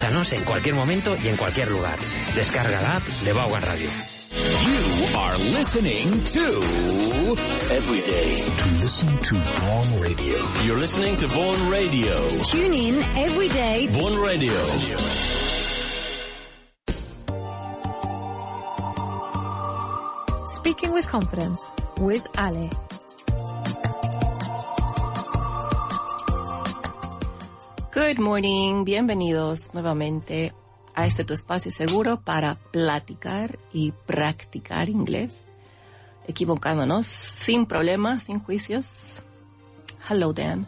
Escúchanos en cualquier momento y en cualquier lugar. Descarga la app de Vaughan Radio. You are listening to Everyday. To listen to Vaughan Radio. You're listening to Vaughan Radio. Tune in every day. Vaughan Radio. Speaking with confidence with Ale. Good morning, bienvenidos nuevamente a este tu espacio seguro para platicar y practicar inglés, equivocándonos sin problemas, sin juicios. Hello, Dan.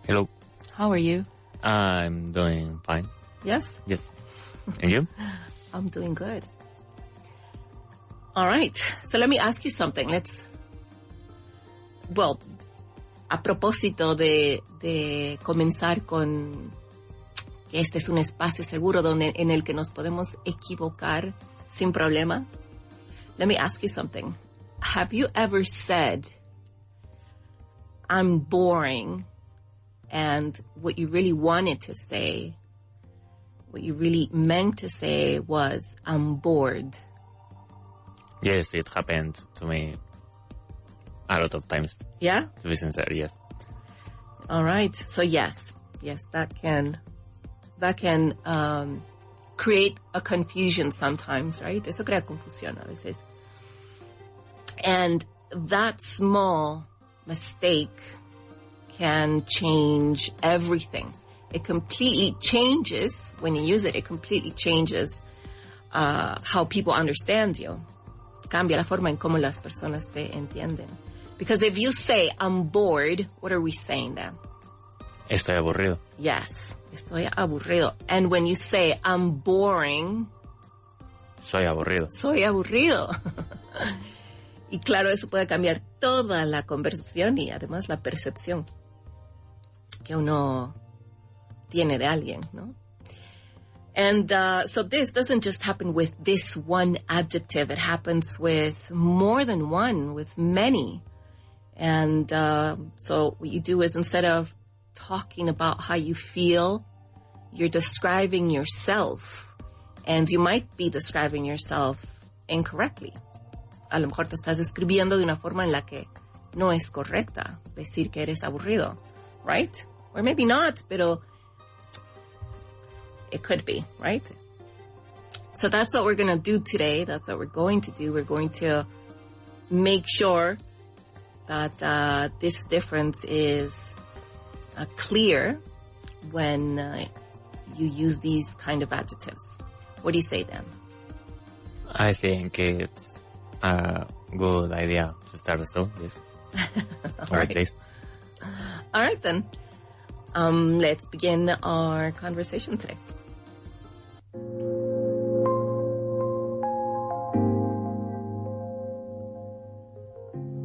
Hello. How are you? I'm doing fine. Yes? Yes. And you? I'm doing good. All right, so let me ask you something. A propósito de comenzar con que este es un espacio seguro en el que nos podemos equivocar sin problema. Let me ask you something. Have you ever said, I'm boring, and what you really wanted to say, what you really meant to say was, I'm bored? Yes, it happened to me a lot of times. Yeah? To be sincere, yes. All right. So yes, that can create a confusion sometimes, right? Eso crea confusión a veces. And that small mistake can change everything. It completely changes, when you use it, it completely changes how people understand you. Cambia la forma en cómo las personas te entienden. Because if you say, I'm bored, what are we saying then? Estoy aburrido. Yes, estoy aburrido. And when you say, I'm boring, soy aburrido. Soy aburrido. Y claro, eso puede cambiar toda la conversación y además la percepción que uno tiene de alguien, ¿no? And so this doesn't just happen with this one adjective. It happens with more than one, with many. And so what you do is, instead of talking about how you feel, you're describing yourself. And you might be describing yourself incorrectly. A lo mejor te estás describiendo de una forma en la que no es correcta decir que eres aburrido, right? Or maybe not, pero it could be, right? So that's what we're going to do today. That's what we're going to do. We're going to make sure that this difference is clear when you use these kind of adjectives. What do you say, Dan? I think it's a good idea to start the show. Yes. All right. Please. All right, then. Let's begin our conversation today.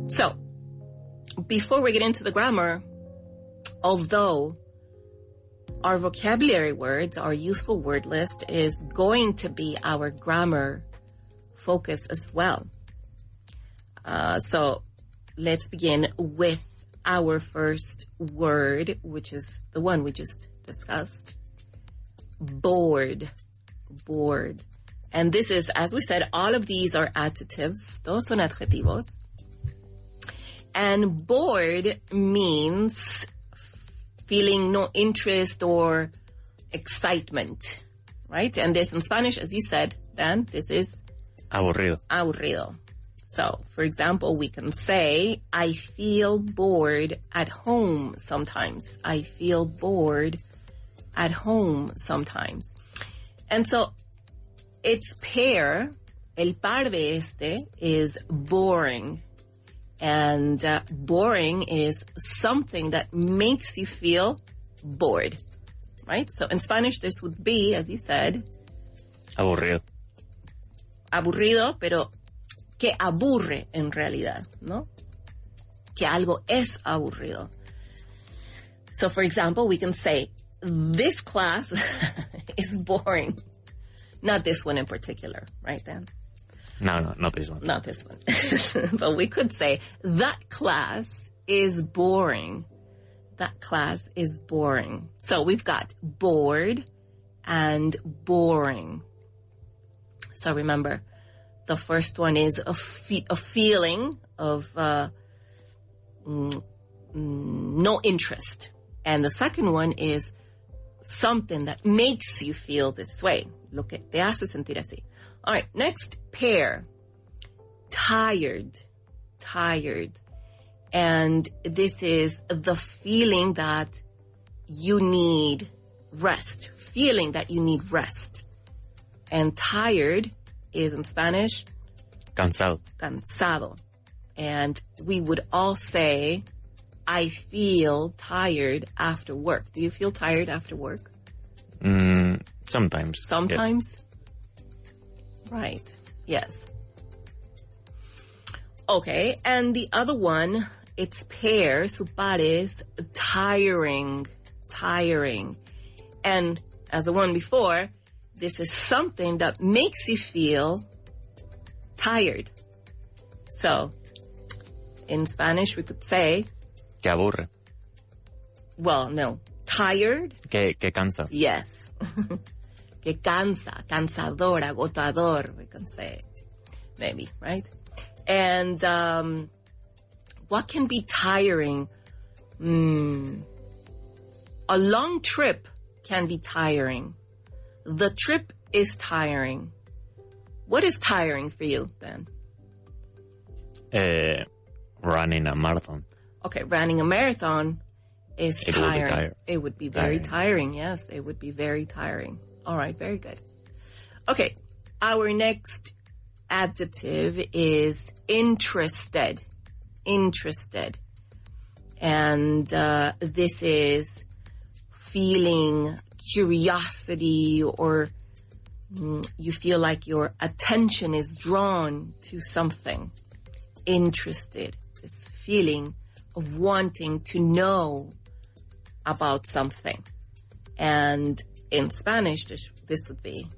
So, before we get into the grammar, although our vocabulary words, our useful word list is going to be our grammar focus as well. So let's begin with our first word, which is the one we just discussed. Bored. Bored. And this is, as we said, all of these are adjectives. Todos son adjetivos. And bored means feeling no interest or excitement, right? And this in Spanish, as you said, Dan, this is aburrido. Aburrido. So, for example, we can say, I feel bored at home sometimes. I feel bored at home sometimes. And so, its pair, el par de este, is boring. And boring is something that makes you feel bored, right? So in Spanish, this would be, as you said, aburrido. Aburrido, pero que aburre en realidad, ¿no? Que algo es aburrido. So for example, we can say, this class is boring. Not this one in particular, right, Dan? No, not this one. Not this one. But we could say, that class is boring. That class is boring. So we've got bored and boring. So remember, the first one is a feeling of no interest. And the second one is something that makes you feel this way. Lo que te hace sentir así. All right, next, pair. Tired. And this is the feeling that you need rest. Feeling that you need rest. And tired is in Spanish? Cansado. And we would all say, I feel tired after work. Do you feel tired after work? Sometimes. Sometimes? Yes. Right. Yes. Okay. And the other one, it's pair. Su par is tiring. And as the one before, this is something that makes you feel tired. So, in Spanish, we could say... Que aburre. Well, no. Tired. Que cansa. Yes. Que cansa. Cansador, agotador, we can say. Maybe, right? And what can be tiring? A long trip can be tiring. The trip is tiring. What is tiring for you, Ben? Running a marathon. Okay, running a marathon is tiring. It would be very tiring. Yes, it would be very tiring. All right, very good. Okay, our next adjective is interested. And this is feeling curiosity, or you feel like your attention is drawn to something. Interested, this feeling of wanting to know about something. And in Spanish, this would be...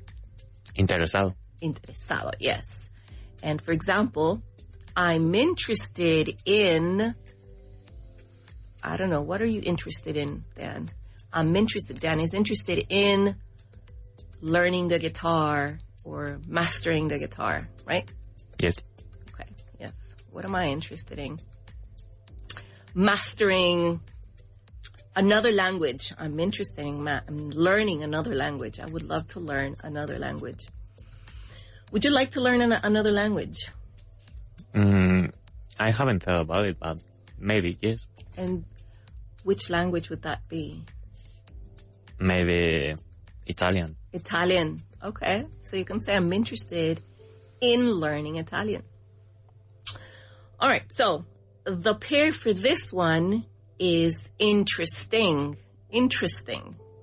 Interesado. Interesado, yes. And for example, I'm interested in... I don't know, what are you interested in, Dan? Dan is interested in learning the guitar or mastering the guitar, right? Yes. Okay, yes. What am I interested in? Mastering another language. I'm interested in I'm learning another language. I would love to learn another language. Would you like to learn another language? I haven't thought about it, but maybe, yes. And which language would that be? Maybe Italian. Italian. Okay. So you can say I'm interested in learning Italian. All right. So the pair for this one is interesting.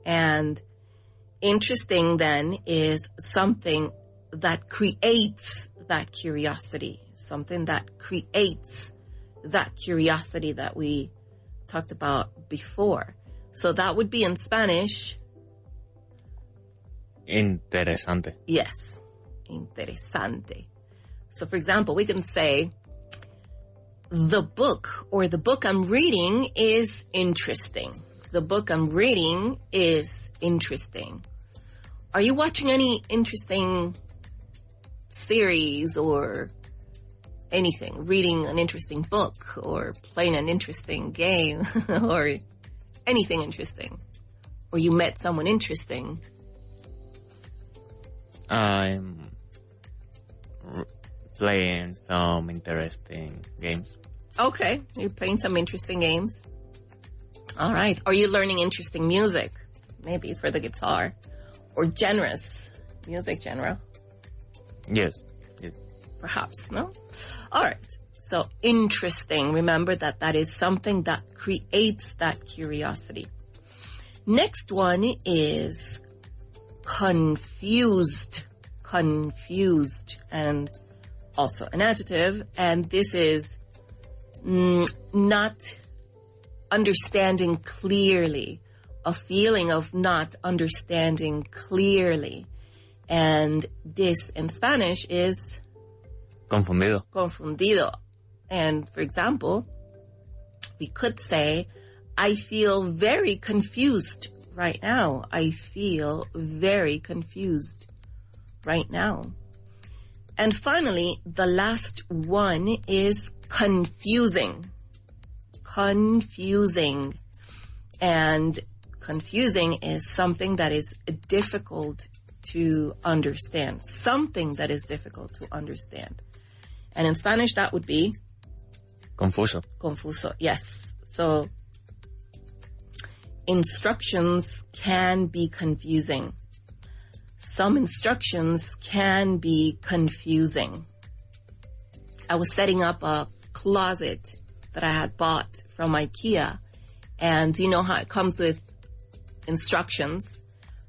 And interesting then is something that creates that curiosity. Something that creates that curiosity that we talked about before. So that would be in Spanish. Interesante. Yes. Interesante. So for example, we can say, the book I'm reading is interesting. The book I'm reading is interesting. Are you watching any interesting series or anything? Reading an interesting book or playing an interesting game or anything interesting? Or you met someone interesting? I'm playing some interesting games. Okay, you're playing some interesting games. All right. Are you learning interesting music? Maybe for the guitar. Or genres. Music genre. Yes. Perhaps, no? All right. So interesting. Remember that is something that creates that curiosity. Next one is confused. And also an adjective. And this is not understanding clearly. A feeling of not understanding clearly. And this in Spanish is... Confundido. And for example, we could say, I feel very confused right now. I feel very confused right now. And finally, the last one is confusing. Confusing. And confusing is something that is difficult to understand. Something that is difficult to understand. And in Spanish, that would be? Confuso. Confuso, yes. So, instructions can be confusing. Some instructions can be confusing. I was setting up a closet that I had bought from IKEA, and you know how it comes with instructions,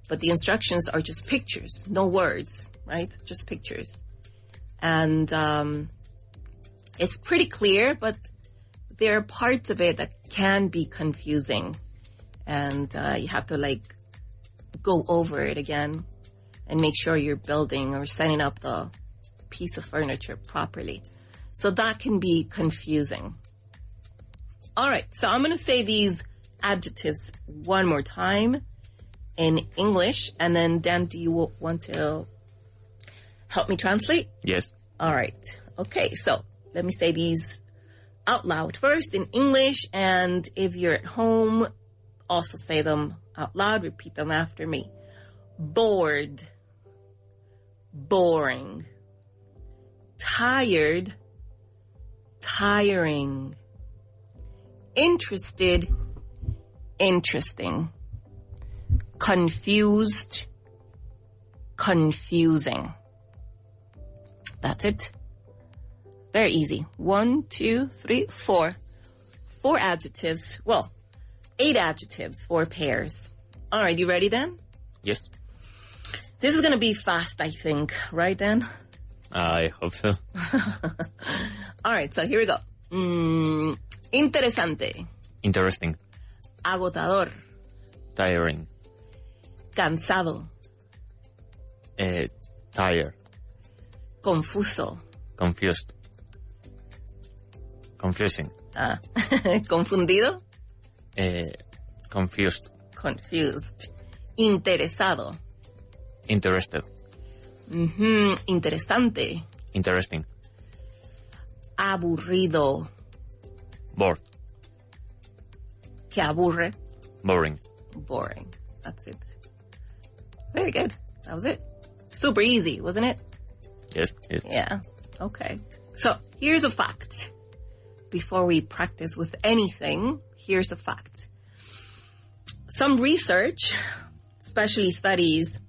but the instructions are just pictures, no words, right? Just pictures. And it's pretty clear, but there are parts of it that can be confusing. And you have to go over it again and make sure you're building or setting up the piece of furniture properly. So that can be confusing. All right, so I'm going to say these adjectives one more time in English. And then, Dan, do you want to help me translate? Yes. All right. Okay, so let me say these out loud first in English. And if you're at home, also say them out loud. Repeat them after me. Bored. Boring. Tired. Tiring. Interested. Interesting. Confused. Confusing. That's it. Very easy. 1, 2, 3, 4. 4 adjectives. Well, 8 adjectives, 4 pairs. All right, you ready, Dan? Yes. This is going to be fast, I think. Right, Dan? I hope so. All right, so here we go. Interesante. Interesting. Agotador. Tiring. Cansado. Tired. Confuso. Confused. Confusing. Confundido. Confused. Confused. Interesado. Interested. Interesante. Interesting. Aburrido. Bored. Que aburre. Boring. Boring. That's it. Very good. That was it. Super easy, wasn't it? Yes. Yes. Yeah. Okay. So here's a fact. Before we practice with anything, here's a fact. Some research, especially studies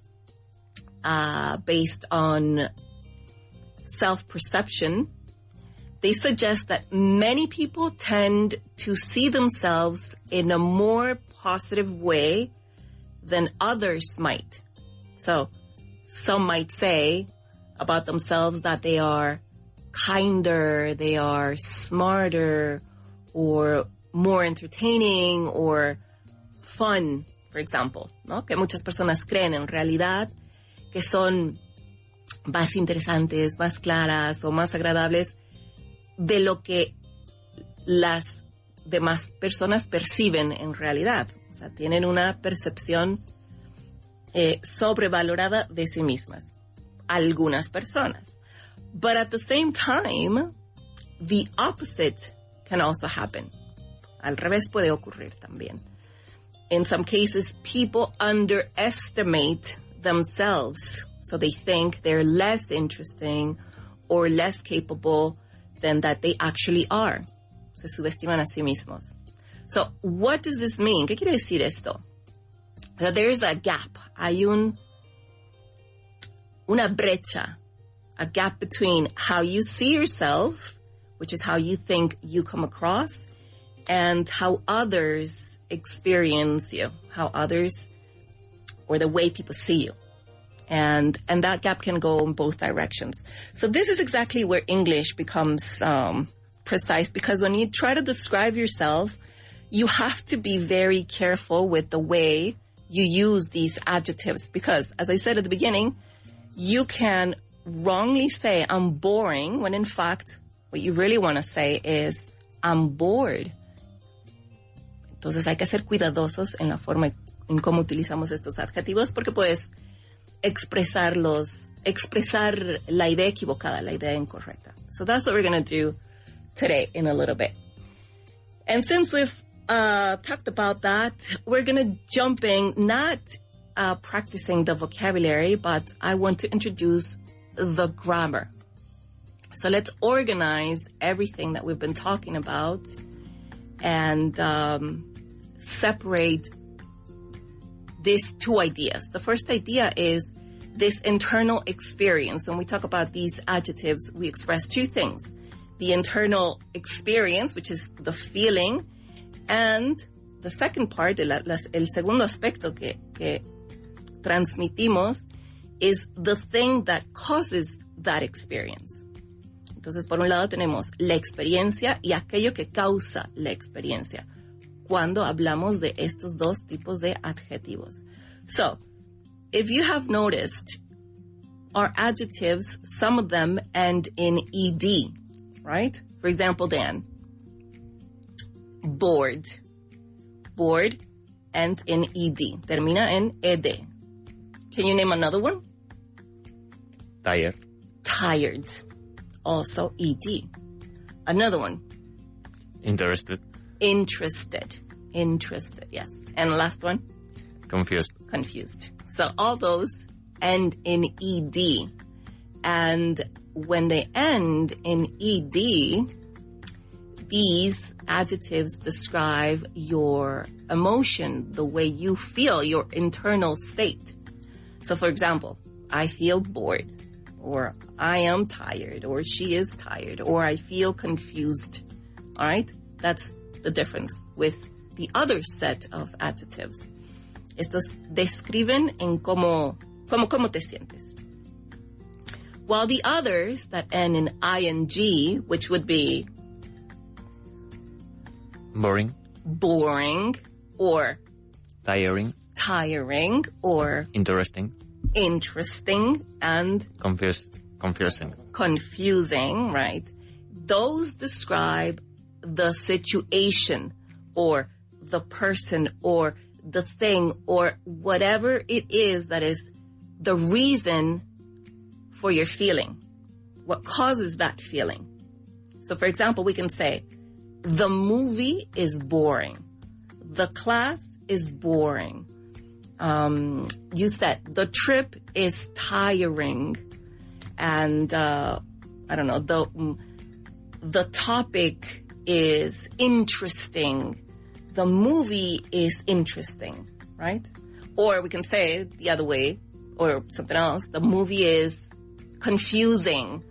based on self-perception, they suggest that many people tend to see themselves in a more positive way than others might. So some might say about themselves that they are kinder, they are smarter, or more entertaining, or fun, for example, ¿no? Que muchas personas creen en realidad que son más interesantes, más claras o más agradables de lo que las demás personas perciben en realidad. O sea, tienen una percepción sobrevalorada de sí mismas. Algunas personas. But at the same time, the opposite can also happen. Al revés puede ocurrir también. In some cases, people underestimate themselves. So they think they're less interesting or less capable than that they actually are. Se subestiman a sí mismos. So what does this mean? ¿Qué quiere decir esto? That there's a gap. Hay una brecha. A gap between how you see yourself, which is how you think you come across, and how others experience you, how others, or the way people see you. And that gap can go in both directions. So this is exactly where English becomes precise, because when you try to describe yourself, you have to be very careful with the way you use these adjectives, because, as I said at the beginning, you can wrongly say, I'm boring, when in fact, what you really want to say is, I'm bored. Entonces hay que ser cuidadosos en la forma en cómo utilizamos estos adjetivos, porque puedes expresar la idea equivocada, la idea incorrecta. So that's what we're going to do today in a little bit. And since we've talked about that, we're going to jump in, not practicing the vocabulary, but I want to introduce the grammar. So let's organize everything that we've been talking about and separate these two ideas. The first idea is this internal experience. When we talk about these adjectives, we express two things. The internal experience, which is the feeling, and the second part, el segundo aspecto que transmitimos, is the thing that causes that experience. Entonces, por un lado tenemos la experiencia y aquello que causa la experiencia cuando hablamos de estos dos tipos de adjetivos. So, if you have noticed, our adjectives, some of them end in ed, right? For example, Dan, bored. Bored ends in ed, termina en ed. Can you name another one? Tired. Tired, also ed. Another one. Interested. Interested, yes. And last one? Confused. Confused. So all those end in ed. And when they end in ed, these adjectives describe your emotion, the way you feel, your internal state. So for example, I feel bored, or I am tired, or she is tired, or I feel confused. All right? That's the difference with the other set of adjectives. Estos describen en cómo te sientes. While the others that end in ing, which would be Boring. Or Tiring. Or Interesting. And confusing, right? Those describe the situation or the person or the thing or whatever it is that is the reason for your feeling. What causes that feeling? So for example, we can say, the movie is boring. The class is boring. You said the trip is tiring. And, I don't know, the topic is interesting. The movie is interesting, right? Or we can say it the other way, or something else. The movie is confusing.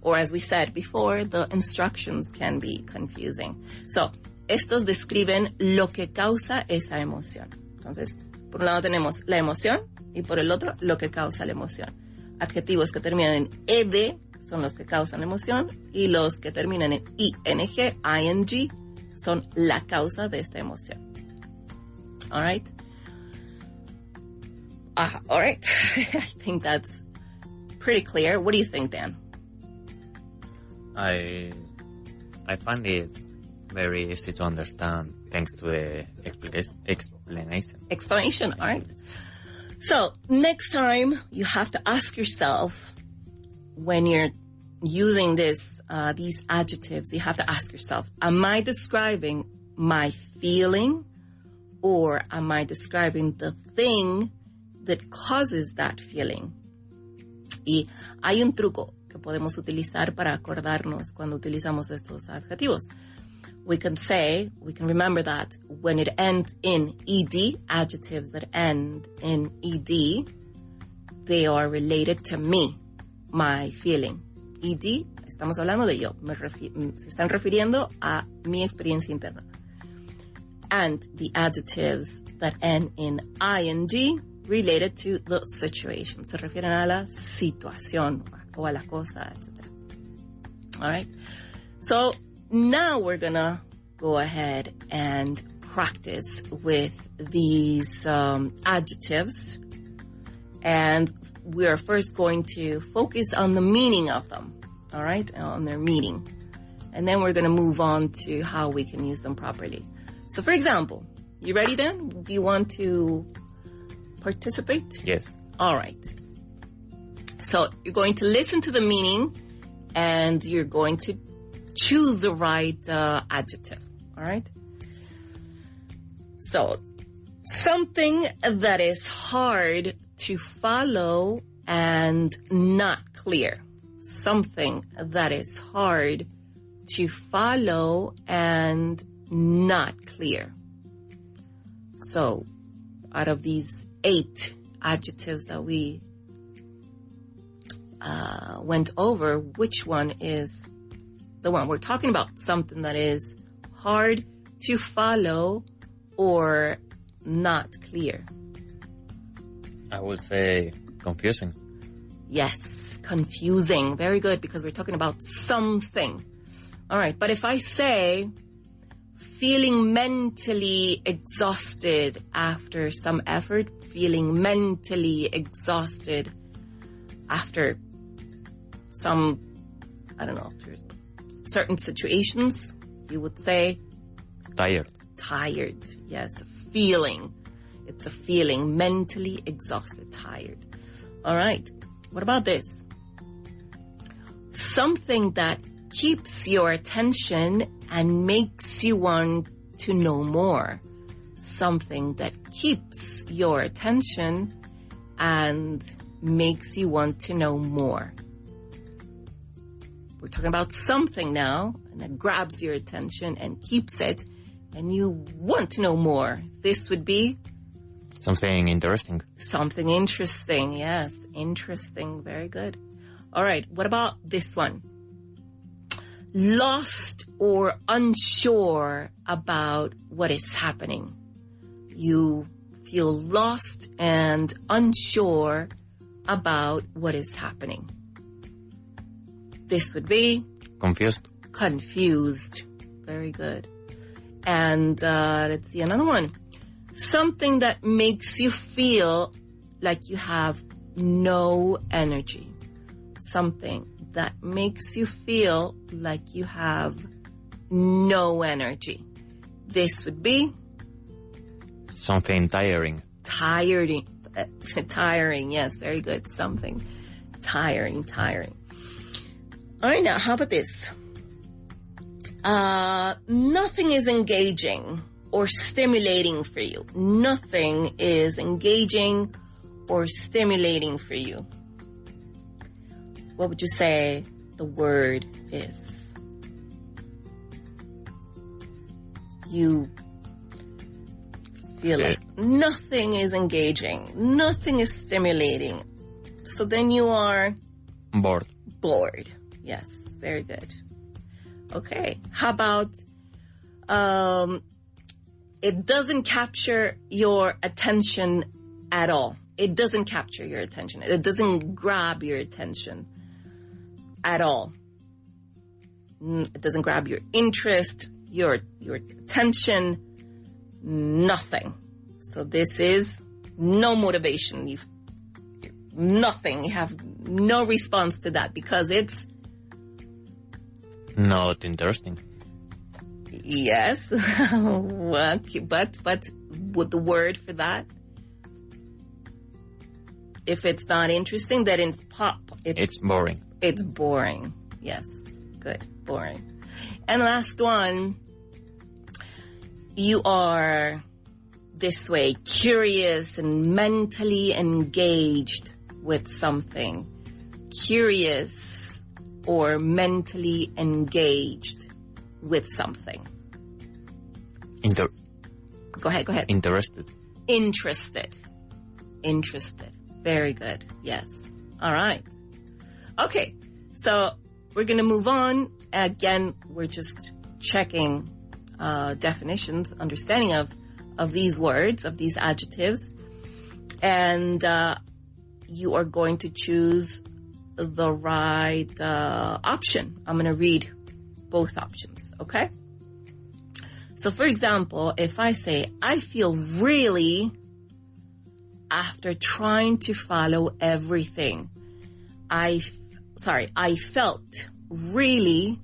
Or as we said before, the instructions can be confusing. So, estos describen lo que causa esa emoción. Entonces, por un lado tenemos la emoción y por el otro lo que causa la emoción. Adjetivos que terminan en ed son los que causan la emoción y los que terminan en ing son la causa de esta emoción. All right? All right. I think that's pretty clear. What do you think, Dan? I find it very easy to understand thanks to the explanation. Explanation, all right. So next time you have to ask yourself, when you're using these adjectives, you have to ask yourself, am I describing my feeling or am I describing the thing that causes that feeling? Y hay un truco que podemos utilizar para acordarnos cuando utilizamos estos adjetivos. We can remember that when it ends in ed, adjectives that end in ed, they are related to me, my feeling. Ed, estamos hablando de yo, se están refiriendo a mi experiencia interna. And the adjectives that end in ing, related to the situation. Se refieren a la situación o a la cosa, etc. All right. So now we're going to go ahead and practice with these adjectives. And we are first going to focus on the meaning of them. All right. On their meaning. And then we're going to move on to how we can use them properly. So for example, you ready then? Do you want to participate? Yes. All right. So you're going to listen to the meaning and you're going to choose the right adjective. All right. So something that is hard to follow and not clear. Something that is hard to follow and not clear. So out of these 8 adjectives that we went over, which one is the one we're talking about? Something that is hard to follow or not clear. I would say confusing. Yes, confusing. Very good, because we're talking about something. All right, but if I say feeling mentally exhausted after some effort, feeling mentally exhausted after some, I don't know, certain situations, you would say Tired. tired. Yes, feeling. It's a feeling, mentally exhausted, tired. All right. What about this? Something that keeps your attention and makes you want to know more. Something that keeps your attention and makes you want to know more. We're talking about something now, and that grabs your attention and keeps it, and you want to know more. This would be Something interesting. something interesting. Yes, interesting. Very good. All right, what about this one? Lost or unsure about what is happening. You feel lost and unsure about what is happening. This would be Confused. confused. Very good. And let's see another one. Something that makes you feel like you have no energy. Something that makes you feel like you have no energy. This would be Something tiring. tiring. Tiring, yes, very good. Something tiring. All right, now, how about this? Nothing is engaging or stimulating for you. Nothing is engaging or stimulating for you. What would you say the word is? You feel like nothing is engaging, nothing is stimulating. So then you are Bored. bored. Yes, very good. Okay, how about it doesn't capture your attention at all. It doesn't capture your attention. It doesn't grab your attention at all. It doesn't grab your interest, your attention, nothing. So this is no motivation. You've nothing. You have no response to that because it's Not interesting. yes. Well, but with the word for that, if it's not interesting, then It's boring. It's boring. Yes. Good. Boring. And last one, you are this way, curious and mentally engaged with something. Curious or mentally engaged with something. Go ahead. Interested. Interested. Very good. Yes. All right. Okay. So we're going to move on. Again, we're just checking definitions, understanding of these words, of these adjectives. And you are going to choose the right option. I'm going to read both options. Okay? So, for example, if I say, I feel really after trying to follow everything. I felt really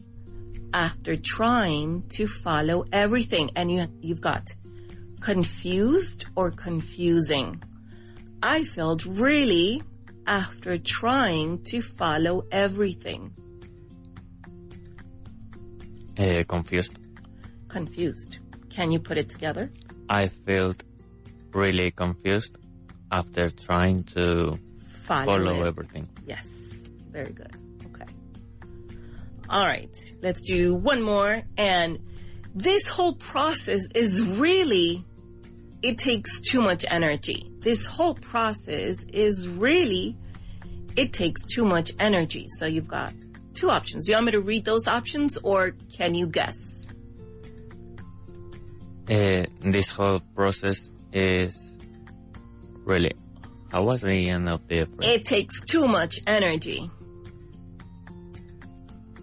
after trying to follow everything. And you've got confused or confusing. I felt really after trying to follow everything. Confused. Confused. Can you put it together? I felt really confused after trying to follow everything. Yes, very good. Okay. All right, let's do one more. And this whole process is really, it takes too much energy. This whole process is really, it takes too much energy. So you've got two options. Do you want me to read those options or can you guess? This whole process is really... How was the end of the phrase? It takes too much energy.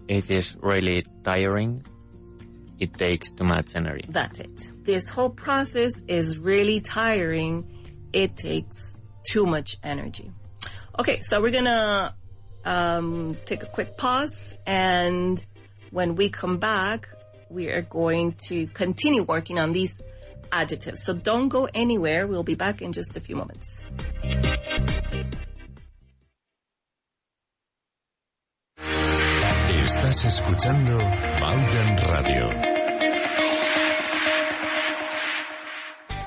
It is really tiring. It takes too much energy. That's it. This whole process is really tiring. It takes too much energy. Okay, so we're gonna take a quick pause, and when we come back, we are going to continue working on these adjectives. So don't go anywhere. We'll be back in just a few moments. Estás escuchando Vaughan Radio.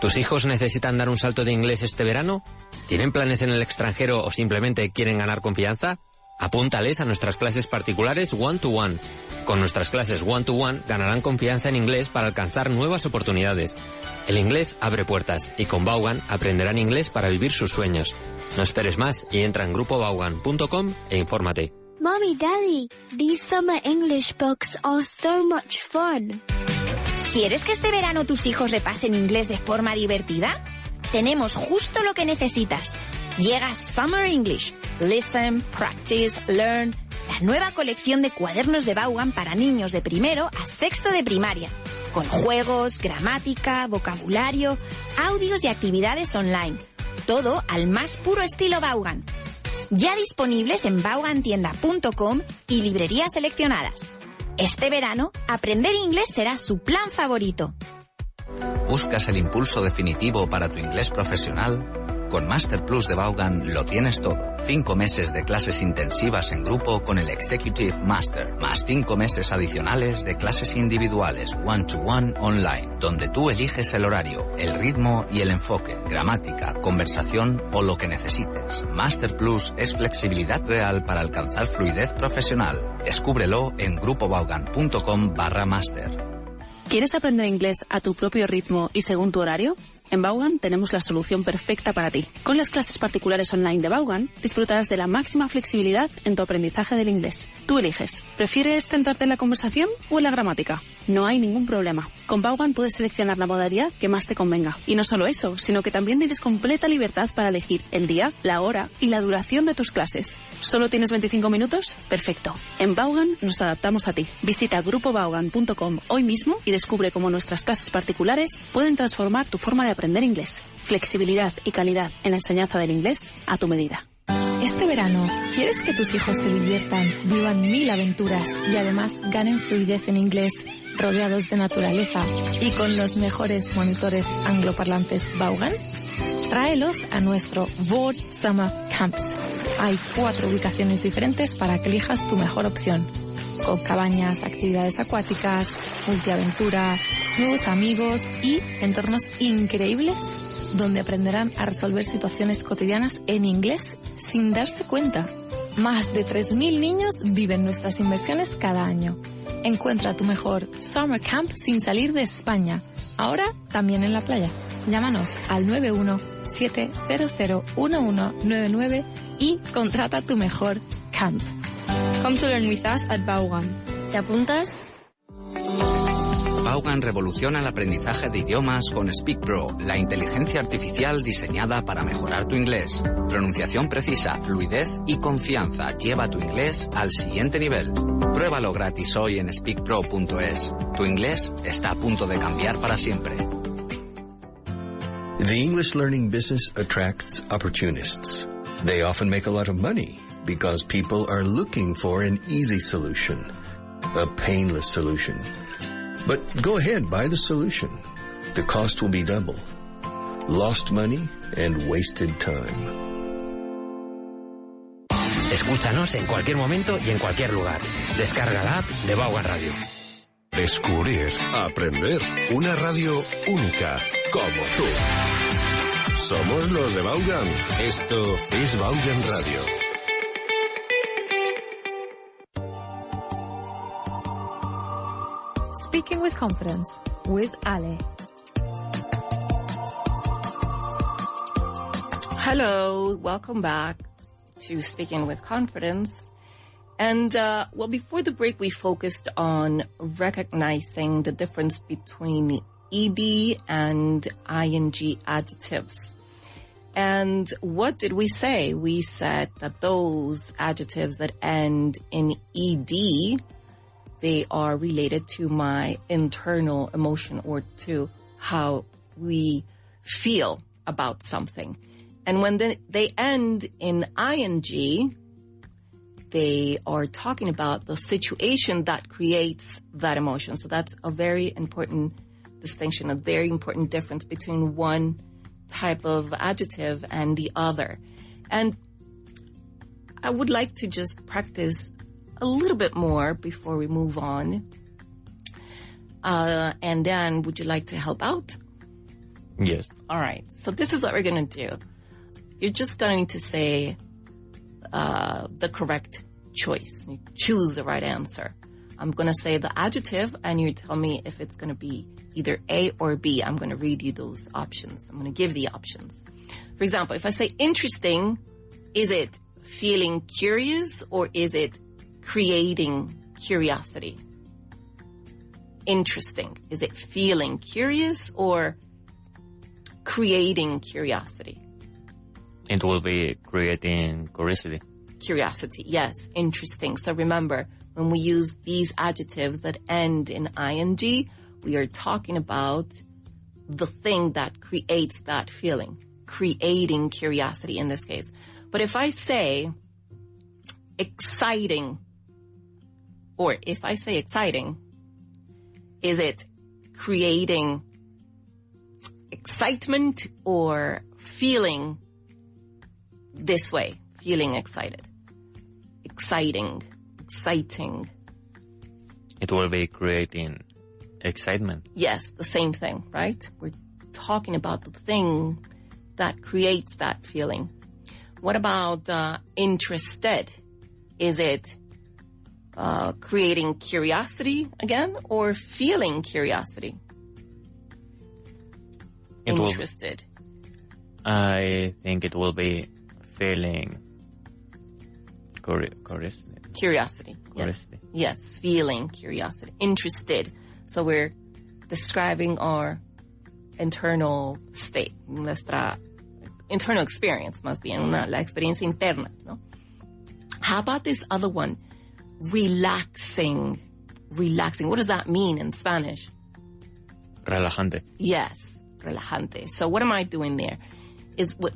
¿Tus hijos necesitan dar un salto de inglés este verano? ¿Tienen planes en el extranjero o simplemente quieren ganar confianza? Apúntales a nuestras clases particulares one-to-one. Con nuestras clases one-to-one ganarán confianza en inglés para alcanzar nuevas oportunidades. El inglés abre puertas y con Vaughan aprenderán inglés para vivir sus sueños. No esperes más y entra en grupovaughan.com e infórmate. Mommy, Daddy, these summer English books are so much fun. ¿Quieres que este verano tus hijos repasen inglés de forma divertida? Tenemos justo lo que necesitas. Llega Summer English. Listen, practice, learn. La nueva colección de cuadernos de Vaughan para niños de primero a sexto de primaria. Con juegos, gramática, vocabulario, audios y actividades online. Todo al más puro estilo Vaughan. Ya disponibles en vaughantienda.com y librerías seleccionadas. Este verano, aprender inglés será su plan favorito. ¿Buscas el impulso definitivo para tu inglés profesional? Con Master Plus de Vaughan lo tienes todo. 5 meses de clases intensivas en grupo con el Executive Master, más 5 meses adicionales de clases individuales one-to-one online, donde tú eliges el horario, el ritmo y el enfoque, gramática, conversación o lo que necesites. Master Plus es flexibilidad real para alcanzar fluidez profesional. Descúbrelo en grupovaughan.com/master. ¿Quieres aprender inglés a tu propio ritmo y según tu horario? En Vaughan tenemos la solución perfecta para ti. Con las clases particulares online de Vaughan, disfrutarás de la máxima flexibilidad en tu aprendizaje del inglés. Tú eliges. ¿Prefieres centrarte en la conversación o en la gramática? No hay ningún problema. Con Vaughan puedes seleccionar la modalidad que más te convenga. Y no solo eso, sino que también tienes completa libertad para elegir el día, la hora y la duración de tus clases. ¿Solo tienes 25 minutos? Perfecto. En Vaughan nos adaptamos a ti. Visita grupovaughan.com hoy mismo y descubre cómo nuestras clases particulares pueden transformar tu forma de aprender inglés. Flexibilidad y calidad en la enseñanza del inglés a tu medida. Este verano, ¿quieres que tus hijos se diviertan, vivan 1000 aventuras y además ganen fluidez en inglés, rodeados de naturaleza y con los mejores monitores angloparlantes Vaughan? Tráelos a nuestro Vaughan Summer Camps. Hay 4 ubicaciones diferentes para que elijas tu mejor opción. Con cabañas, actividades acuáticas, multiaventura, nuevos amigos y entornos increíbles donde aprenderán a resolver situaciones cotidianas en inglés sin darse cuenta. Más de 3000 niños viven nuestras inversiones cada año. Encuentra tu mejor Summer Camp sin salir de España. Ahora también en la playa. Llámanos al 917001199 y contrata tu mejor camp. Come to learn with us at Vaughan. ¿Te apuntas? Vaughan revoluciona el aprendizaje de idiomas con Speak Pro, la inteligencia artificial diseñada para mejorar tu inglés. Pronunciación precisa, fluidez y confianza lleva tu inglés al siguiente nivel. Pruébalo gratis hoy en speakpro.es. Tu inglés está a punto de cambiar para siempre. The English learning business attracts opportunists. They often make a lot of money because people are looking for an easy solution, a painless solution. But go ahead, buy the solution. The cost will be double. Lost money and wasted time. Escúchanos en cualquier momento y en cualquier lugar. Descarga la app de Vaughan Radio. Descubrir, aprender, una radio única, como tú. Somos los de Vaughan. Esto es Vaughan Radio. Speaking with Confidence with Ale. Hello, welcome back to Speaking with Confidence. And, well, before the break, we focused on recognizing the difference between ED and ING adjectives. And what did we say? We said that those adjectives that end in ED, they are related to my internal emotion or to how we feel about something. And when they end in ING, they are talking about the situation that creates that emotion. So that's a very important distinction, a very important difference between one type of adjective and the other. And I would like to just practice a little bit more before we move on. And then would you like to help out? Yes. All right. So this is what we're going to do. You're just going to say the correct choice. You choose the right answer. I'm going to say the adjective, and you tell me if it's going to be either A or B. I'm going to read you those options. I'm going to give the options. For example, if I say interesting, is it feeling curious or is it creating curiosity? Interesting. Is it feeling curious or creating curiosity? It will be creating curiosity. Curiosity, yes. Interesting. So remember, when we use these adjectives that end in ing, we are talking about the thing that creates that feeling, creating curiosity in this case. But if I say exciting, or if I say exciting, is it creating excitement or feeling this way, feeling excited? Exciting. It will be creating excitement. Yes, the same thing, right? We're talking about the thing that creates that feeling. What about interested? Is it creating curiosity again or feeling curiosity? Interested. I think it will be feeling curiosity. Yes, feeling curiosity. Interested. So we're describing our internal state, nuestra internal experience, más bien, la experiencia interna, ¿no? How about this other one? Relaxing. What does that mean in Spanish? Relajante. Yes, relajante. So what am I doing there?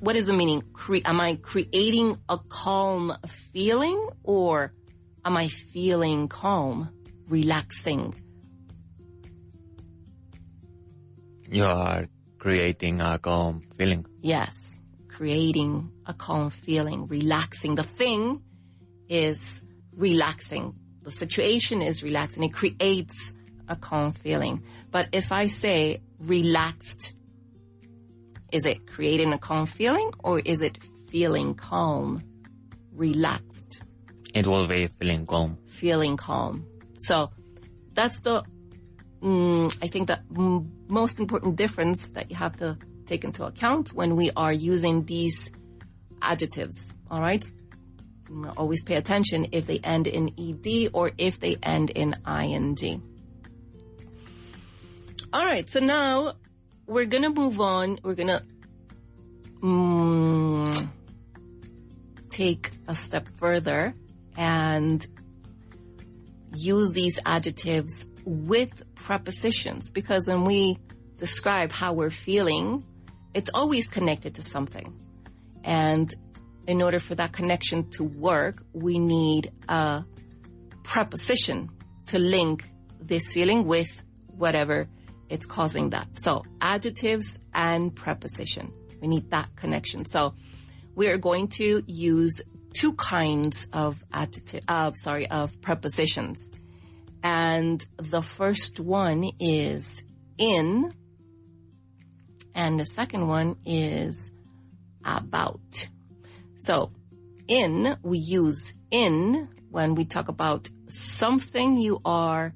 What is the meaning? Am I creating a calm feeling or am I feeling calm, relaxing? You are creating a calm feeling. Yes, creating a calm feeling, relaxing. The thing is relaxing. The situation is relaxing. It creates a calm feeling. But if I say relaxed, is it creating a calm feeling or is it feeling calm, relaxed? It will be feeling calm. Feeling calm. So that's the, I think the most important difference that you have to take into account when we are using these adjectives. All right? Always pay attention if they end in ed or if they end in ing. All right. So now we're going to move on. We're going to take a step further and use these adjectives with prepositions, because when we describe how we're feeling, it's always connected to something. And in order for that connection to work, we need a preposition to link this feeling with whatever it's causing that. So adjectives and preposition. We need that connection. So we are going to use two kinds of prepositions. And the first one is in, and the second one is about. So in, we use in when we talk about something you are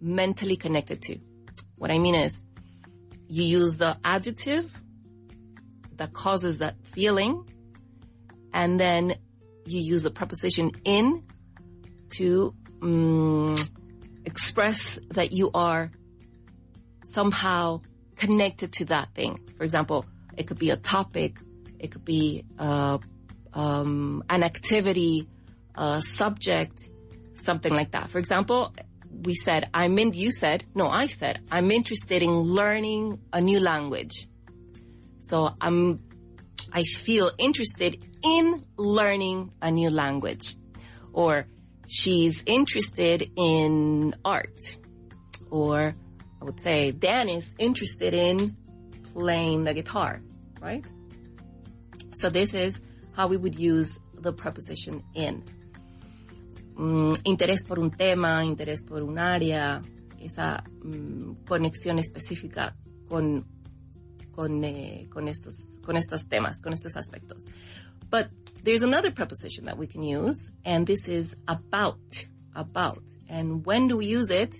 mentally connected to. What I mean is, you use the adjective that causes that feeling, and then you use the preposition in to express that you are somehow connected to that thing. For example, it could be a topic, it could be an activity, a subject, something like that. For example, I said, I'm interested in learning a new language. So I feel interested in learning a new language. Or she's interested in art. Or I would say Dan is interested in playing the guitar, right? So this is how we would use the preposition in. Interés por un tema, interés por un área, esa conexión específica con estos temas, con estos aspectos. But there's another preposition that we can use, and this is about. And when do we use it?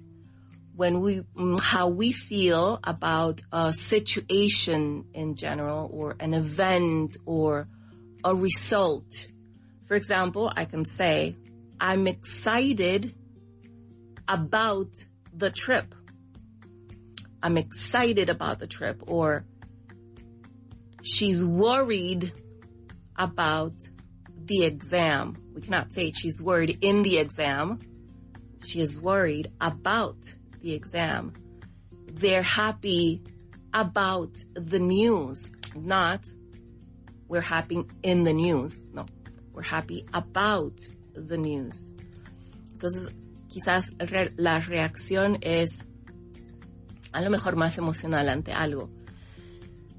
When how we feel about a situation in general, or an event, or a result. For example, I can say, I'm excited about the trip. I'm excited about the trip. Or she's worried about the exam. We cannot say she's worried in the exam. She is worried about the exam. They're happy about the news. Not, we're happy in the news. No, we're happy about the news. Entonces, quizás la reacción es a lo mejor más emocional ante algo.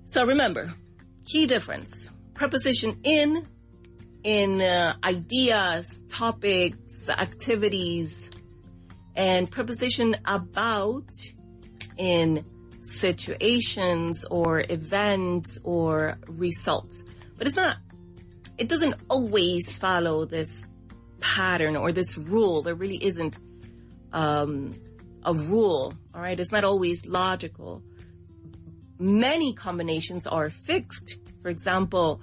So remember, key difference. Preposition in ideas, topics, activities, and preposition about in situations or events or results. But it doesn't always follow this pattern or this rule. There really isn't a rule, all right? It's not always logical. Many combinations are fixed. For example,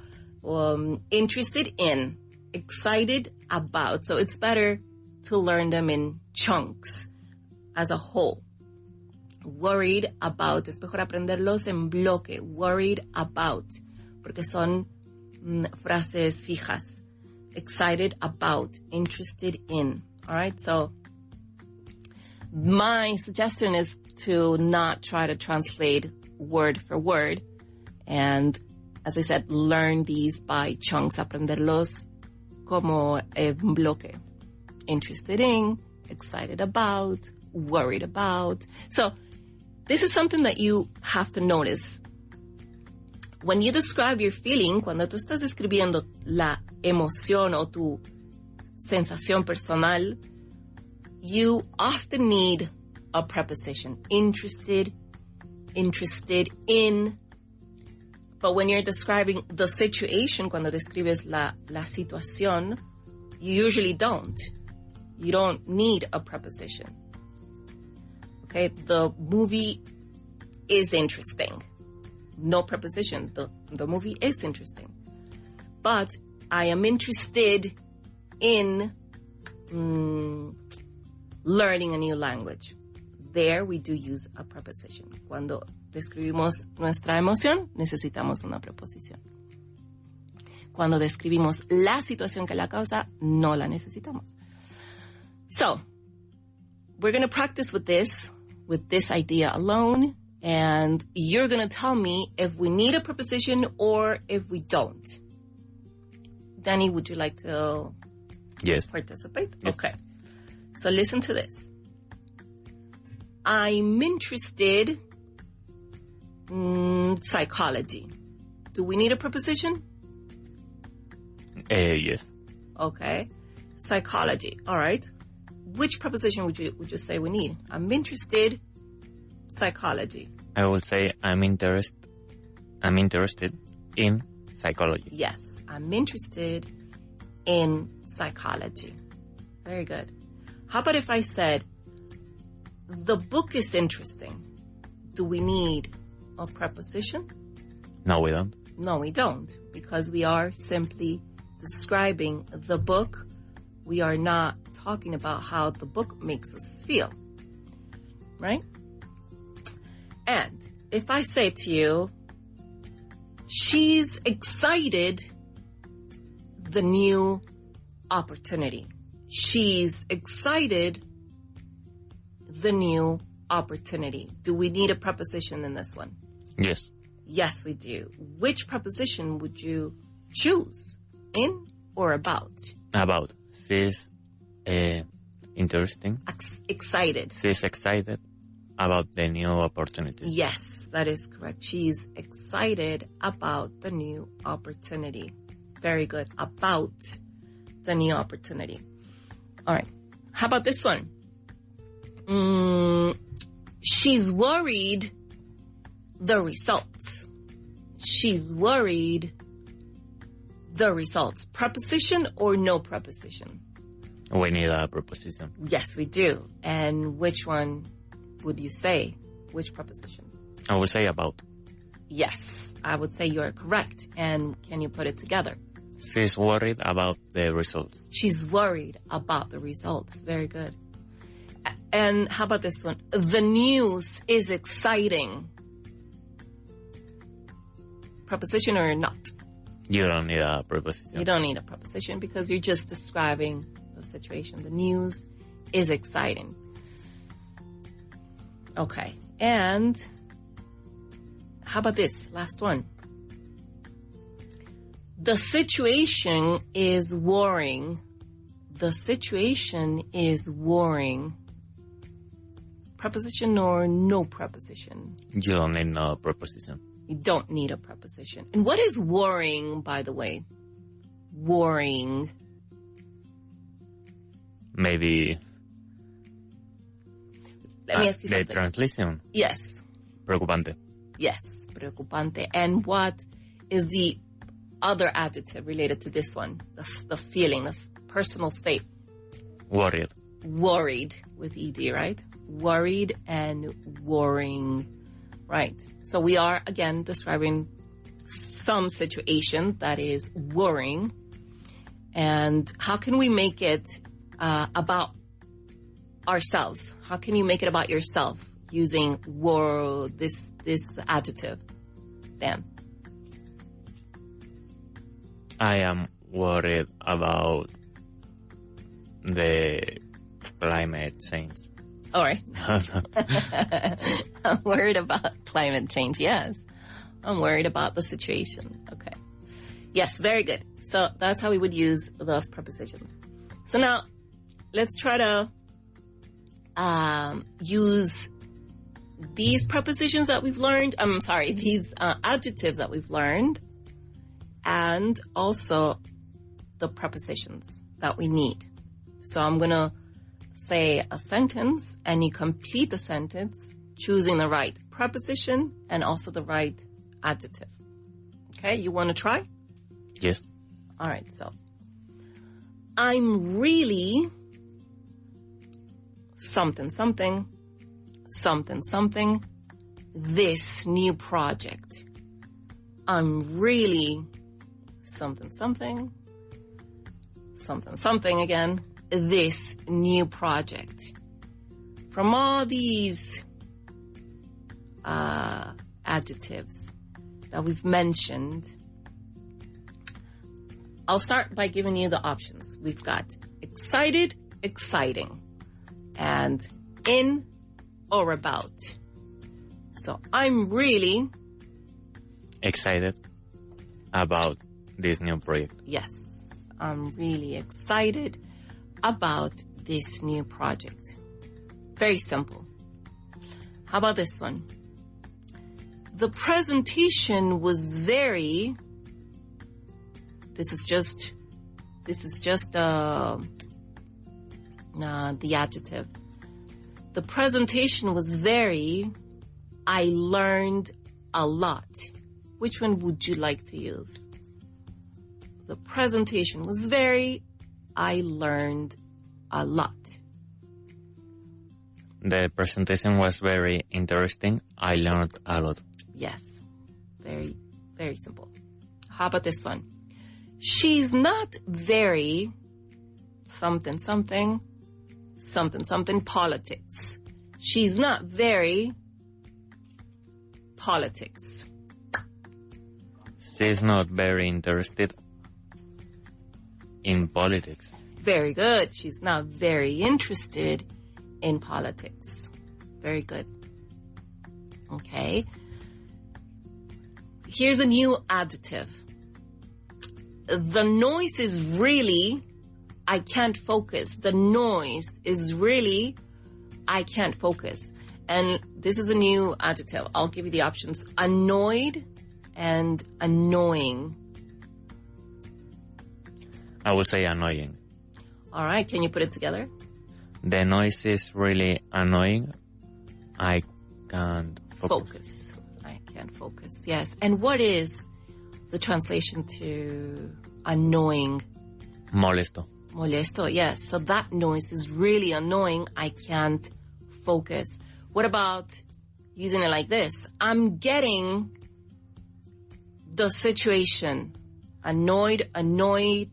interested in, excited about. So it's better to learn them in chunks as a whole. Worried about, es mejor aprenderlos en bloque. Worried about, porque son frases fijas. Excited about, interested in. All right, so my suggestion is to not try to translate word for word. And as I said, learn these by chunks, aprenderlos como en bloque. Interested in, excited about, worried about. So this is something that you have to notice. When you describe your feeling, cuando tú estás describiendo la emoción o tu sensación personal, you often need a preposition. Interested in. But when you're describing the situation, cuando describes la situación, you usually don't. You don't need a preposition. Okay, the movie is interesting. No preposition. The movie is interesting. But I am interested in learning a new language. There we do use a preposition. Cuando describimos nuestra emoción, necesitamos una preposición. Cuando describimos la situación que la causa, no la necesitamos. So, we're going to practice with this idea alone, and you're going to tell me if we need a preposition or if we don't. Danny, would you like to participate? Yes. Okay. So listen to this. I'm interested Psychology. Do we need a preposition? Yes. Okay. Psychology. All right. Which preposition would you say we need? I'm interested. Psychology. I would say I'm interested in psychology. Yes, I'm interested in psychology. Very good. How about if I said, the book is interesting? Do we need a preposition? No, we don't. No, we don't, because we are simply describing the book. We are not talking about how the book makes us feel, right? And if I say to you, she's excited the new opportunity. She's excited the new opportunity. Do we need a preposition in this one? Yes. Yes, we do. Which preposition would you choose? In or about? About. She's interesting. Excited. She's excited about the new opportunity. Yes, that is correct. She's excited about the new opportunity. Very good. About the new opportunity. All right. How about this one? She's worried the results. She's worried the results. Preposition or no preposition? We need a preposition. Yes, we do. And which one would you say? Which preposition? I would say about. Yes, I would say you're correct. And can you put it together? She's worried about the results. She's worried about the results. Very good. And how about this one? The news is exciting. Preposition or not? You don't need a preposition. You don't need a preposition because you're just describing the situation. The news is exciting. Okay. And how about this? Last one. The situation is worrying. The situation is worrying. Preposition or no preposition? You don't need no preposition. You don't need a preposition. And what is worrying, by the way? Worrying. Maybe. Let me ask you something. The translation. Yes. Preocupante. Yes, preocupante. And what is the other adjective related to this one? The feeling, the personal state. Worried. Worried with ED, right? Worried and worrying. Right. So we are, again, describing some situation that is worrying. And how can we make it about ourselves? How can you make it about yourself using this adjective, Dan? I am worried about the climate change. All right. I'm worried about climate change. Yes. I'm worried about the situation. Okay. Yes, very good. So that's how we would use those prepositions. So now let's try to use these prepositions that we've learned. These adjectives that we've learned, and also the prepositions that we need. So I'm going to say a sentence, and you complete the sentence choosing the right preposition and also the right adjective. Okay, you want to try? Yes. All right, so I'm really something, something, something, something, this new project. I'm really something, something, something, something again, this new project. From all these adjectives that we've mentioned, I'll start by giving you the options. We've got excited, exciting, and in or about. So I'm really excited about this new project. Yes, I'm really excited about this new project. Very simple. How about this one? The presentation was very... This is just the adjective. The presentation was very... I learned a lot. Which one would you like to use? The presentation was very... I learned a lot. The presentation was very interesting. I learned a lot. Yes. Very, very simple. How about this one? She's not very something, something, something, something politics. She's not very politics. She's not very interested in politics. Very good. She's not very interested in politics. Very good. Okay. Here's a new adjective. The noise is really, I can't focus. The noise is really, I can't focus. And this is a new adjective. I'll give you the options. Annoyed and annoying. I would say annoying. All right. Can you put it together? The noise is really annoying. I can't focus. I can't focus. Yes. And what is the translation to annoying? Molesto. Molesto, yes. So that noise is really annoying. I can't focus. What about using it like this? I'm getting the situation. Annoyed, annoying,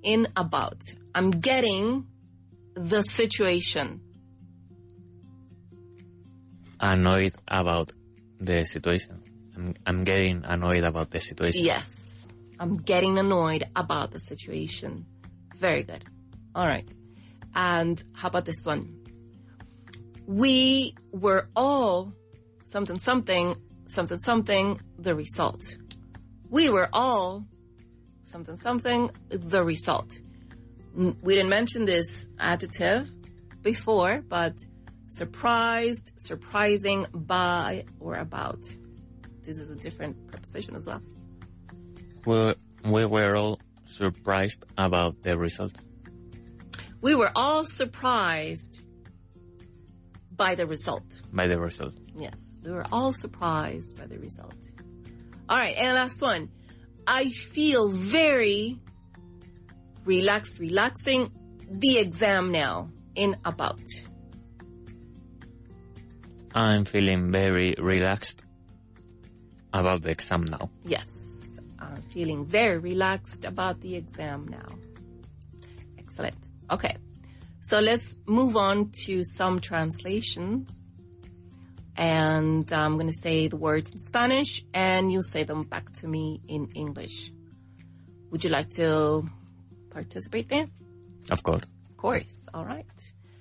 in, about. I'm getting the situation. Annoyed about the situation. I'm getting annoyed about the situation. Yes. I'm getting annoyed about the situation. Very good. All right. And how about this one? We were all something, something, something, something, the result. We were all something, something, the result. We didn't mention this adjective before, but surprised, surprising, by, or about. This is a different preposition as well. We were all surprised about the result. We were all surprised by the result. By the result. Yes, we were all surprised by the result. All right, and last one. I feel very relaxing the exam now, in, about. I'm feeling very relaxed about the exam now. Yes, I'm feeling very relaxed about the exam now. Excellent. Okay, so let's move on to some translations. And I'm going to say the words in Spanish, and you say them back to me in English. Would you like to participate there? Of course. Of course. All right.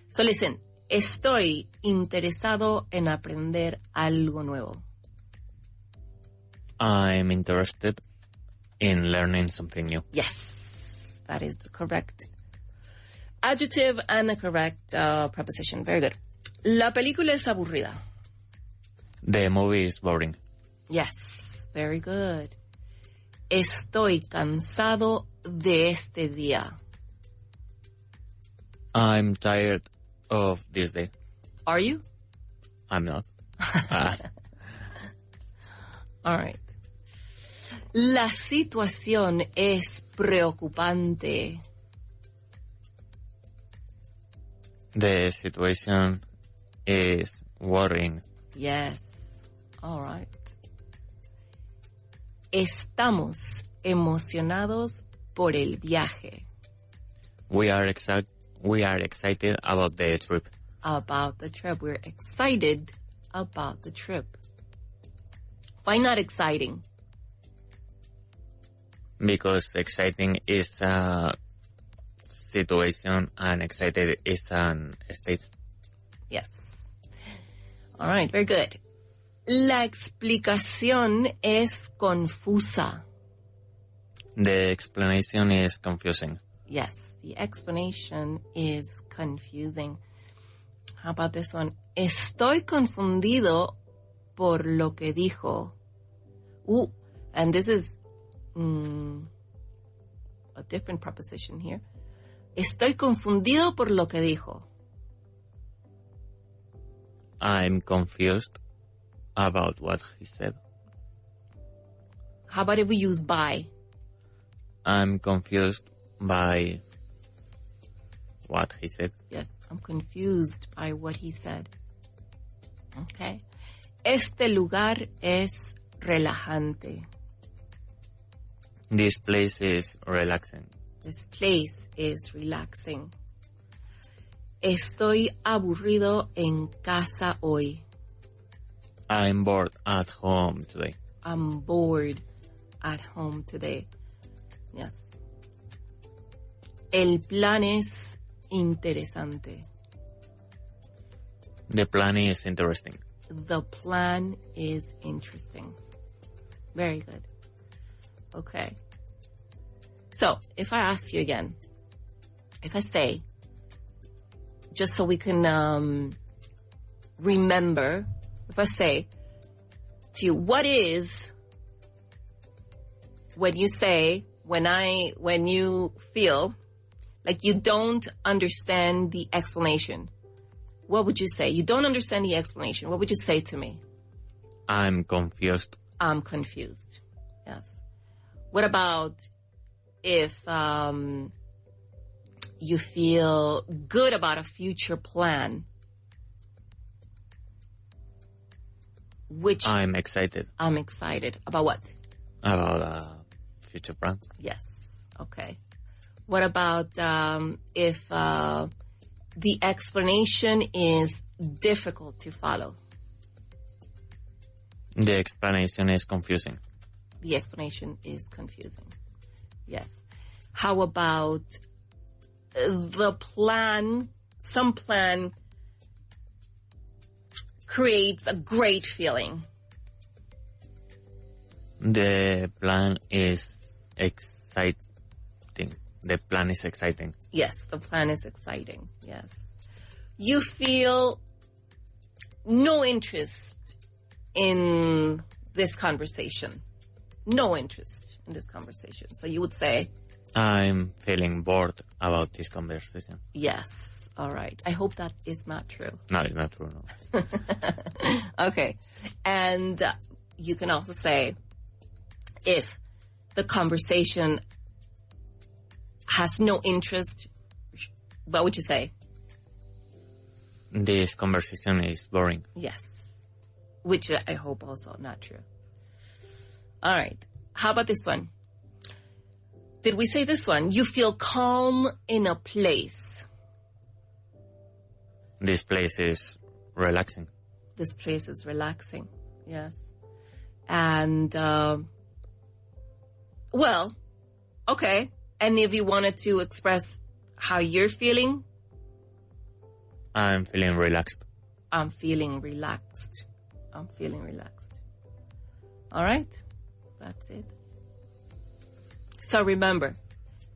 So listen. Estoy interesado en aprender algo nuevo. I'm interested in learning something new. Yes, that is the correct adjective and the correct preposition. Very good. La película es aburrida. The movie is boring. Yes, very good. Estoy cansado de este día. I'm tired of this day. Are you? I'm not. All right. La situación es preocupante. The situation is worrying. Yes. All right. Estamos emocionados por el viaje. We are excited about the trip. About the trip. We're excited about the trip. Why not exciting? Because exciting is a situation and excited is an state. Yes. All right, very good. La explicación es confusa. The explanation is confusing. Yes, the explanation is confusing. How about this one? Estoy confundido por lo que dijo. And this is a different preposition here. Estoy confundido por lo que dijo. I'm confused about what he said. How about if we use by? I'm confused by what he said. Yes, I'm confused by what he said. Okay. Este lugar es relajante. This place is relaxing. This place is relaxing. Estoy aburrido en casa hoy. I'm bored at home today. I'm bored at home today. Yes. El plan es interesante. The plan is interesting. The plan is interesting. Very good. Okay. So, if I ask you again, if I say, just so we can remember, if I say to you, what is, when you feel like you don't understand the explanation, what would you say? You don't understand the explanation. What would you say to me? I'm confused. I'm confused. Yes. What about if you feel good about a future plan? I'm excited. I'm excited. About what? About a future plan. Yes. Okay. What about if the explanation is difficult to follow? The explanation is confusing. The explanation is confusing. Yes. How about the plan? Some plan creates a great feeling. The plan is exciting. The plan is exciting. Yes, the plan is exciting. Yes. You feel no interest in this conversation. No interest in this conversation. So you would say, I'm feeling bored about this conversation. Yes. All right. I hope that is not true. No, it's not true, no. Okay. And you can also say, if the conversation has no interest, what would you say? This conversation is boring. Yes. Which I hope also not true. All right. How about this one? Did we say this one? You feel calm in a place. This place is relaxing. This place is relaxing. Yes. And, well, okay. And if you wanted to express how you're feeling? I'm feeling relaxed. I'm feeling relaxed. I'm feeling relaxed. All right. That's it. So remember,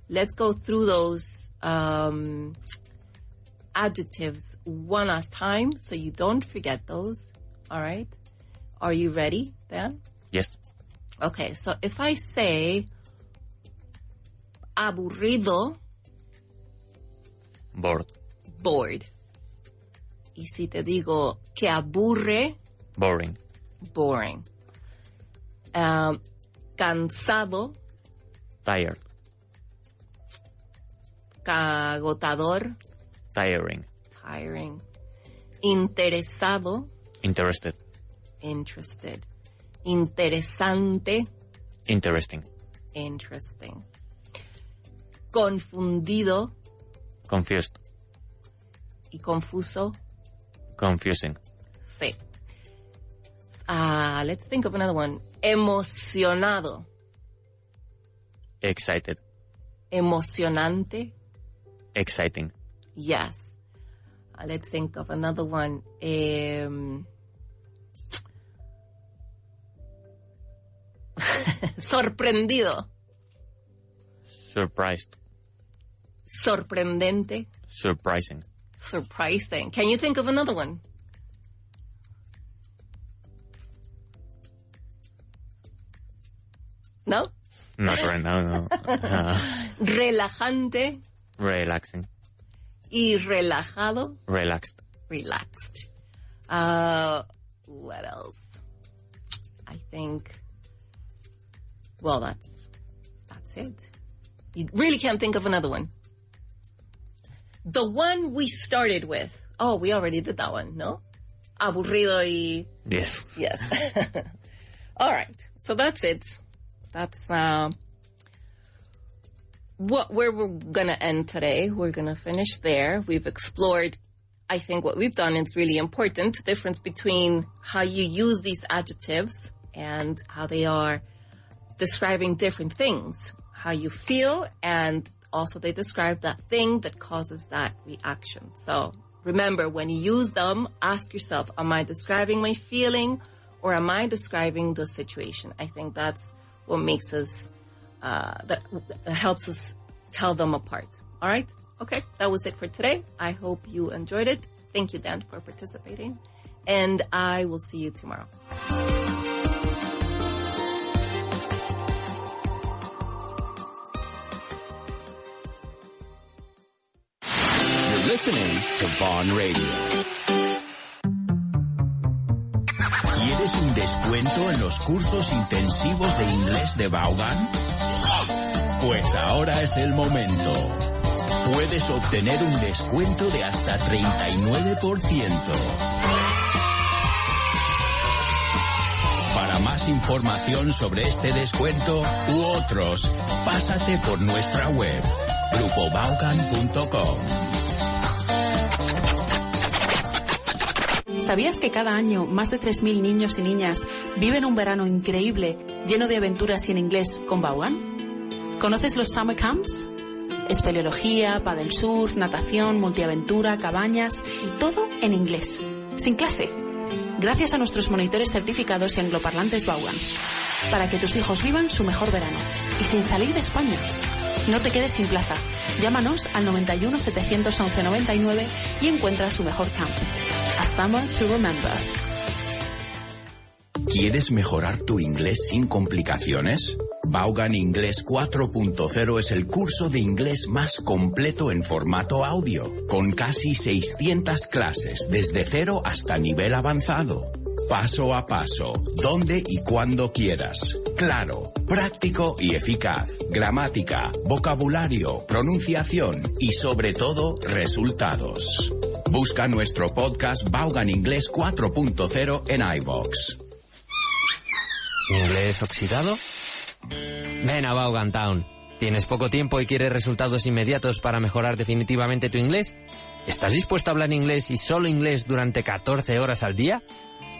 let's go through those adjectives one last time so you don't forget those. All right. Are you ready, Dan? Yes. Okay. So if I say aburrido. Bored. Bored. Y si te digo que aburre. Boring. Boring. Cansado. Tired. Agotador. Tiring. Tiring. Interesado. Interested. Interested. Interesante. Interesting. Interesting. Confundido. Confused. Y confuso. Confusing. Sí. Let's think of another one. Emocionado. Excited. Emocionante. Exciting. Yes. Let's think of another one. Sorprendido. Surprised. Sorprendente. Surprising. Surprising. Can you think of another one? Not right now, no. Relajante. Relaxing. Y relajado. Relaxed. Relaxed. What else? I think, well, that's it. You really can't think of another one. The one we started with. Oh, we already did that one, no? Aburrido y... Yes. Yes. All right. So that's it. That's where we're going to end today. We're going to finish there. We've explored, I think what we've done is really important, the difference between how you use these adjectives and how they are describing different things, how you feel, and also they describe that thing that causes that reaction. So remember, when you use them, ask yourself, am I describing my feeling or am I describing the situation? I think that's what makes us, that helps us tell them apart. All right? Okay, that was it for today. I hope you enjoyed it. Thank you, Dan, for participating. And I will see you tomorrow. You're listening to Vaughan Radio. ¿Quieres un descuento en los cursos intensivos de inglés de Vaughan? Pues ahora es el momento. Puedes obtener un descuento de hasta 39%. Para más información sobre este descuento u otros, pásate por nuestra web, grupovaughan.com. ¿Sabías que cada año más de 3.000 niños y niñas viven un verano increíble, lleno de aventuras y en inglés con Vaughan? ¿Conoces los Summer Camps? Espeleología, paddle surf, natación, multiaventura, cabañas y todo en inglés, sin clase. Gracias a nuestros monitores certificados y angloparlantes Vaughan, para que tus hijos vivan su mejor verano y sin salir de España. No te quedes sin plaza. Llámanos al 91 711 99 y encuentra su mejor camp. A summer to remember. ¿Quieres mejorar tu inglés sin complicaciones? Vaughan Inglés 4.0 es el curso de inglés más completo en formato audio, con casi 600 clases desde cero hasta nivel avanzado. Paso a paso, donde y cuando quieras. Claro, práctico y eficaz. Gramática, vocabulario, pronunciación y sobre todo, resultados. Busca nuestro podcast Vaughan Inglés 4.0 en iVoox. ¿Inglés oxidado? Ven a Vaughan Town. ¿Tienes poco tiempo y quieres resultados inmediatos para mejorar definitivamente tu inglés? ¿Estás dispuesto a hablar inglés y solo inglés durante 14 horas al día?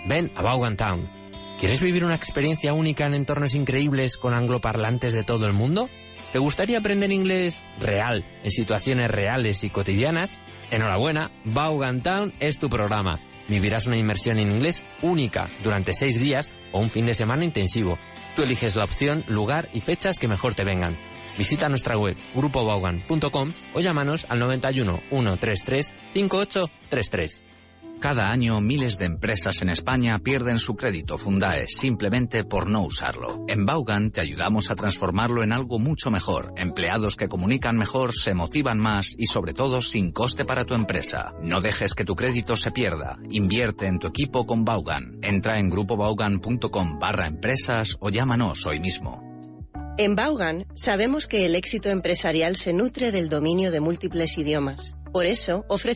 Ven a Vaughan Town. ¿Quieres vivir una experiencia única en entornos increíbles con angloparlantes de todo el mundo? ¿Te gustaría aprender inglés real, en situaciones reales y cotidianas? Enhorabuena, Vaughan Town es tu programa. Vivirás una inmersión en inglés única durante 6 días o un fin de semana intensivo. Tú eliges la opción, lugar y fechas que mejor te vengan. Visita nuestra web grupovaughan.com o llámanos al 91 133 5833. Cada año miles de empresas en España pierden su crédito Fundae simplemente por no usarlo. En Vaughan te ayudamos a transformarlo en algo mucho mejor. Empleados que comunican mejor, se motivan más y sobre todo sin coste para tu empresa. No dejes que tu crédito se pierda. Invierte en tu equipo con Vaughan. Entra en grupovaughan.com/empresas o llámanos hoy mismo. En Vaughan sabemos que el éxito empresarial se nutre del dominio de múltiples idiomas. Por eso ofrecemos